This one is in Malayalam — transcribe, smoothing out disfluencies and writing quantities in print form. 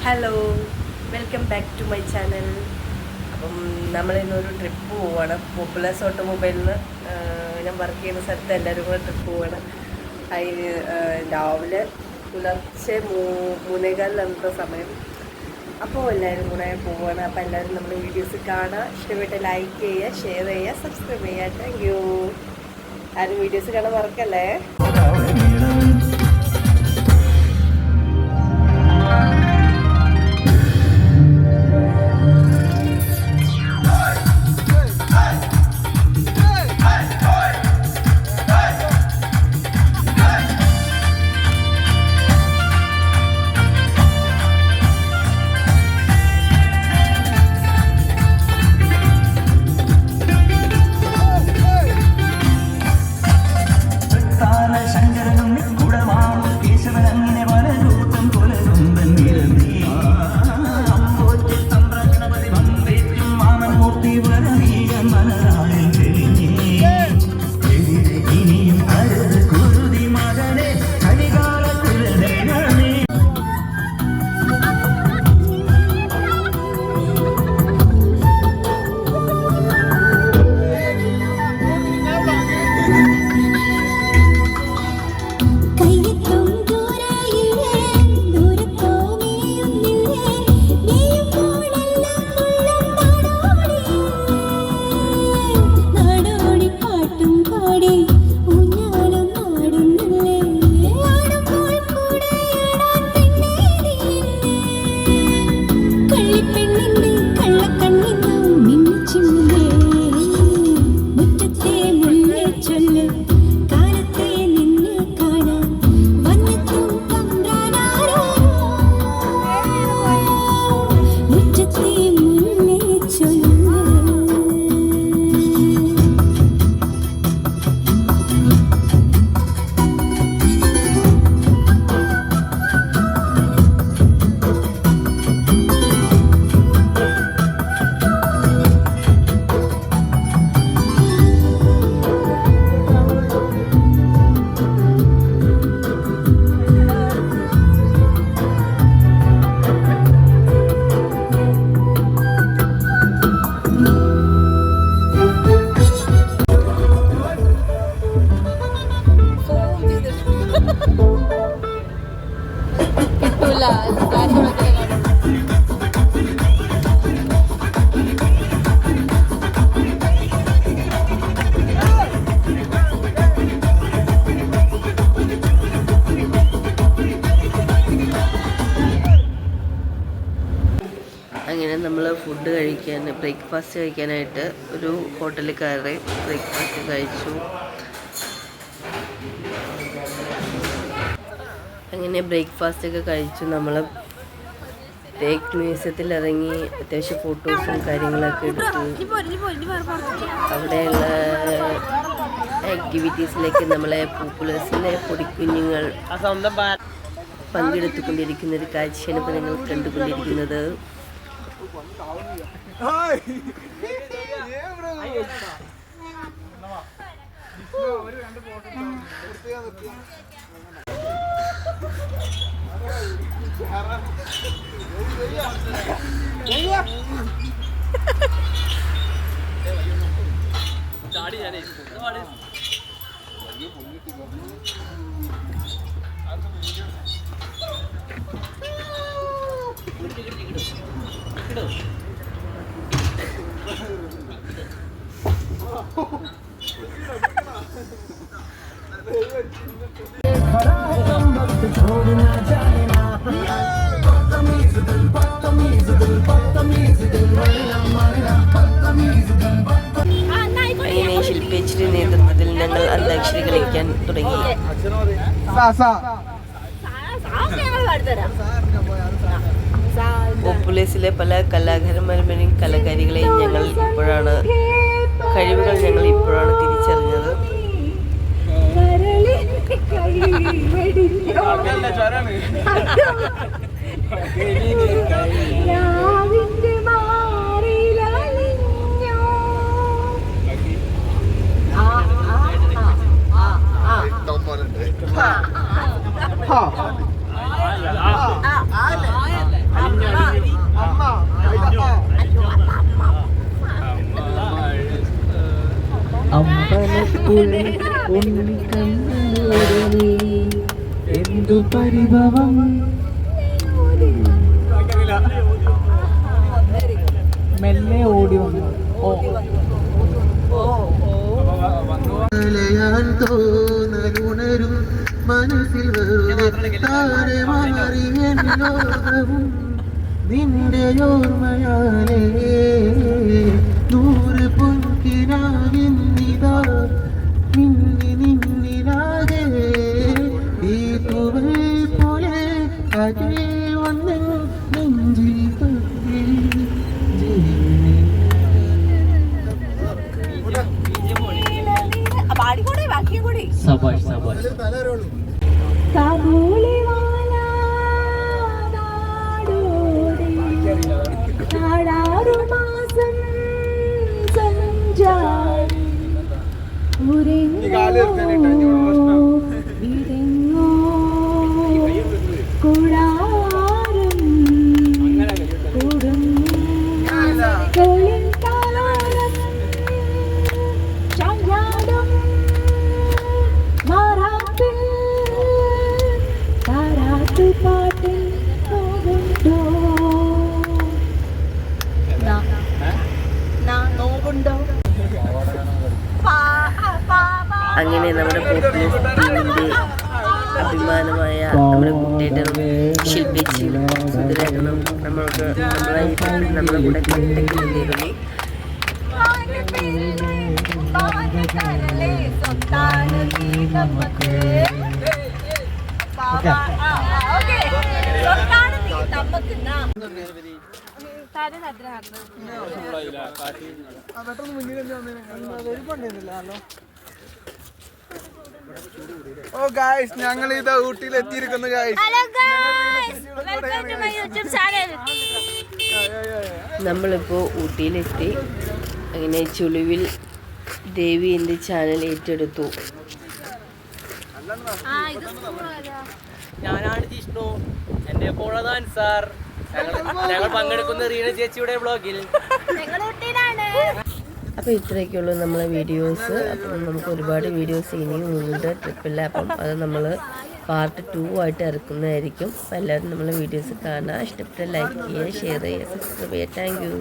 Hello, welcome back to my channel. അപ്പം നമ്മളിന്നൊരു ട്രിപ്പ് പോവുകയാണ്. പോപ്പുലസ് ഓട്ടോമൊബൈലിൽ ഞാൻ വർക്ക് ചെയ്യുന്ന സ്ഥലത്ത് എല്ലാവരും കൂടെ ട്രിപ്പ് പോവുകയാണ്. അതിന് രാവിലെ പുലർച്ചെ 3:15 സമയം. അപ്പോൾ എല്ലാവരും കൂടെ പോവുകയാണ്. അപ്പോൾ എല്ലാവരും നമ്മുടെ വീഡിയോസ് കാണുക, ഇഷ്ടപ്പെട്ട് ലൈക്ക് ചെയ്യുക, ഷെയർ ചെയ്യുക, സബ്സ്ക്രൈബ് ചെയ്യുക. Thank you. ആരും വീഡിയോസ് കാണാൻ മറക്കല്ലേ. അങ്ങനെ നമ്മൾ ഫുഡ് ബ്രേക്ക്ഫാസ്റ്റ് കഴിക്കാനായിട്ട് ഒരു ഹോട്ടലിൽ കയറി ബ്രേക്ക്ഫാസ്റ്റ് കഴിച്ചു. അങ്ങനെ ബ്രേക്ക്ഫാസ്റ്റൊക്കെ കഴിച്ചു. നമ്മൾ തേക്ക് മ്യൂസിയത്തിൽ ഇറങ്ങി അത്യാവശ്യം ഫോട്ടോസും കാര്യങ്ങളൊക്കെ എടുത്തു. അവിടെയുള്ള ആക്ടിവിറ്റീസിലേക്ക് നമ്മളെ പോപ്പുലസിലെ പൊടിക്കുഞ്ഞുങ്ങൾ പങ്കെടുത്തുകൊണ്ടിരിക്കുന്ന ഒരു കാഴ്ചയാണ് ഇപ്പോൾ നിങ്ങൾ കണ്ടുകൊണ്ടിരിക്കുന്നത്. ശില്പിച്ചിന്റെ നേതൃത്വത്തിൽ ഞങ്ങൾ അന്താക്ഷരി കളിക്കാൻ തുടങ്ങി. പോപ്പുലസിലെ പല കലാകാരന്മാരും കലാകാരികളെയും കഴിവുകൾ ഞങ്ങൾ ഇപ്പോഴാണ് തിരിച്ചറിഞ്ഞത്. എന്തു പരിഭവം മെല്ലെ ഓടി വന്നു. തോന്നലുണരും മനസ്സിൽ താരമാറിയും നിന്റെ ഓർമ്മയാലേ നൂറ് പൊൻകിനാവിന്നിതാ മിന്നി നിന്നിലാകെ ഈ തുവൽ പോലെ അകേ വന്ന് നെഞ്ചിൽ പറ്റി സബാഷ് സബാഷ് അങ്ങനെ നമ്മുടെ പോപ്പുലർ ടീമിൻ്റെ അഭിമാനമായ നമ്മുടെ കുട്ടിയേട്ടനും ശില്പിച്ചിയും സുധരേട്ടനും നമ്മൾക്ക് നമ്മുടെ കൂടെ കോൺടാക്ട് ചെയ്തിരുന്നു. ഓ ഗായ്സ്, ഞങ്ങൾ ഇതാ ഊട്ടിയിൽ എത്തിയിരിക്കുന്നു ഗായ്സ്. നമ്മളിപ്പോൾ ഊട്ടിയിലെത്തി. അങ്ങനെ ചുളിവിൽ ദേവി എൻ്റെ ചാനൽ ഏറ്റെടുത്തു. ഞാനാണ് ജിഷ്ണു, എൻ്റെ പോളതാൻ സാർ. ഞങ്ങൾ പങ്കെടുക്കുന്ന റീന ചേച്ചിയുടെ ബ്ലോഗിൽ. അപ്പോൾ ഇത്രയൊക്കെയുള്ളൂ നമ്മളെ വീഡിയോസ്. അപ്പം നമുക്ക് ഒരുപാട് വീഡിയോസ് ഇനിയും ഉണ്ട് ട്രിപ്പില്ല. അപ്പം അത് നമ്മൾ പാർട്ട് 2 ആയിട്ട് ഇറക്കുന്നതായിരിക്കും. അപ്പോൾ എല്ലാവരും നമ്മളെ വീഡിയോസ് കാണുക, ഇഷ്ടപ്പെട്ട ലൈക്ക് ചെയ്യുക, ഷെയർ ചെയ്യുക, സബ്സ്ക്രൈബ് ചെയ്യുക. Thank you.